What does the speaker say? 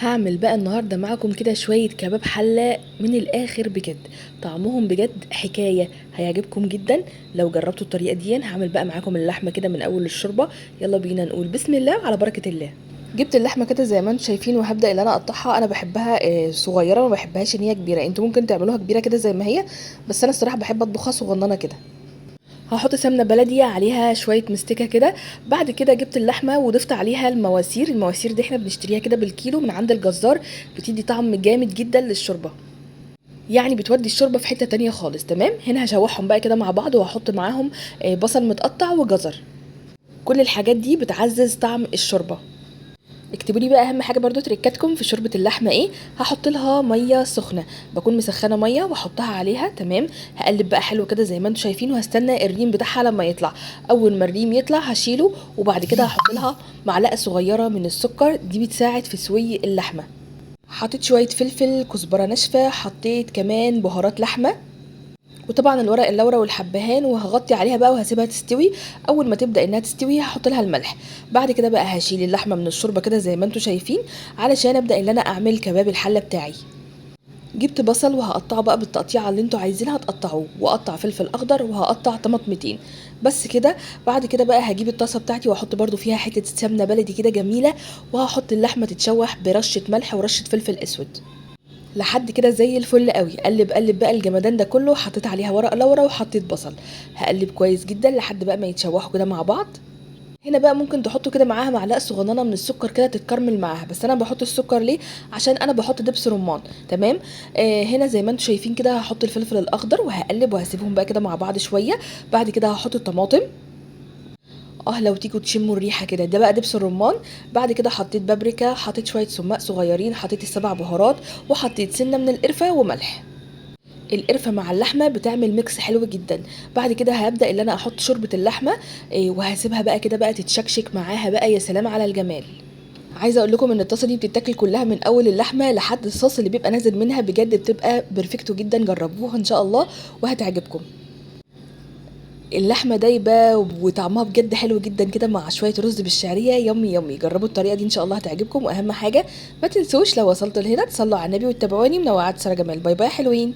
هعمل بقى النهارده معاكم كده شويه كباب حله من الاخر بجد. طعمهم بجد حكايه، هيعجبكم جدا لو جربتوا الطريقه دي. هعمل بقى معاكم اللحمه كده من اول الشوربه. يلا بينا نقول بسم الله على بركه الله. جبت اللحمه كده زي ما انتم شايفين، وهبدا ان انا اقطعها. انا بحبها صغيره، ما بحبهاش ان هي كبيره. انتوا ممكن تعملوها كبيره كده زي ما هي، بس انا الصراحه بحب اطبخها صغننه كده. هحط سمنه بلدي عليها شويه مستكه كده. بعد كده جبت اللحمه وضفت عليها المواسير دي احنا بنشتريها كده بالكيلو من عند الجزار، بتدي طعم جامد جدا للشوربه، يعني بتودي الشوربه في حته تانية خالص. تمام، هنا هشوحهم بقى كده مع بعض، وهحط معاهم بصل متقطع وجزر. كل الحاجات دي بتعزز طعم الشوربه. اكتبوا لي بقى اهم حاجه برضو تريكاتكم في شوربه اللحمه ايه. هحط لها ميه سخنه، بكون مسخنه ميه واحطها عليها. تمام، هقلب بقى حلو كده زي ما انتم شايفين، وهستنى الريم بتاعها لما يطلع. اول ما الريم يطلع هشيله، وبعد كده هحط لها معلقه صغيره من السكر، دي بتساعد في سوي اللحمه. حطيت شويه فلفل، كزبره ناشفه، حطيت كمان بهارات لحمه، وطبعا الورق اللورا والحبهان، وهغطي عليها بقى وهسيبها تستوي. اول ما تبدا انها تستوي هحط لها الملح. بعد كده بقى هشيل اللحمه من الشوربه كده زي ما انتم شايفين، علشان ابدا ان انا اعمل كباب الحله بتاعي. جبت بصل وهقطعه بقى بالتقطيعه اللي انتوا عايزينها تقطعوه، واقطع فلفل اخضر، وهقطع طماطمتين بس كده. بعد كده بقى هجيب الطاسه بتاعتي واحط برده فيها حته سمنه بلدي كده جميله، وهحط اللحمه تتشوح برشه ملح ورشه فلفل اسود لحد كده زي الفل قوي. قلب قلب بقى الجمدان ده كله. حطيت عليها ورق لورا وحطيت بصل، هقلب كويس جدا لحد بقى ما يتشوحوا كده مع بعض. هنا بقى ممكن تحطوا كده معاها معلقه صغننه من السكر كده تتكرمل معاها، بس انا بحط السكر ليه؟ عشان انا بحط دبس رمان. تمام. هنا زي ما انتم شايفين كده هحط الفلفل الاخضر، وهقلب وهسيبهم بقى كده مع بعض شويه. بعد كده هحط الطماطم. لو تيجوا تشموا الريحه كده، ده بقى دبس الرمان. بعد كده حطيت بابريكا، حطيت شويه سماق صغيرين، حطيت السبع بهارات، وحطيت سنه من القرفه وملح. القرفه مع اللحمه بتعمل ميكس حلو جدا. بعد كده هبدا ان انا احط شوربه اللحمه، وهسيبها بقى كده بقى تتشكشك معاها بقى. يا سلام على الجمال. عايزه اقول لكم ان الطاسه دي بتتاكل كلها من اول اللحمه لحد الصوص اللي بيبقى نازل منها، بجد بتبقى بيرفكتو جدا. جربوها ان شاء الله وهتعجبكم. اللحمه دايبه وطعمها بجد حلو جدا كده مع شويه رز بالشعريه، يمي يمي. جربوا الطريقه دي ان شاء الله هتعجبكم. واهم حاجه ما تنسوش لو وصلتوا لهنا تصلوا على النبي وتتابعوني. منوعات ساره جمال. باي باي حلوين.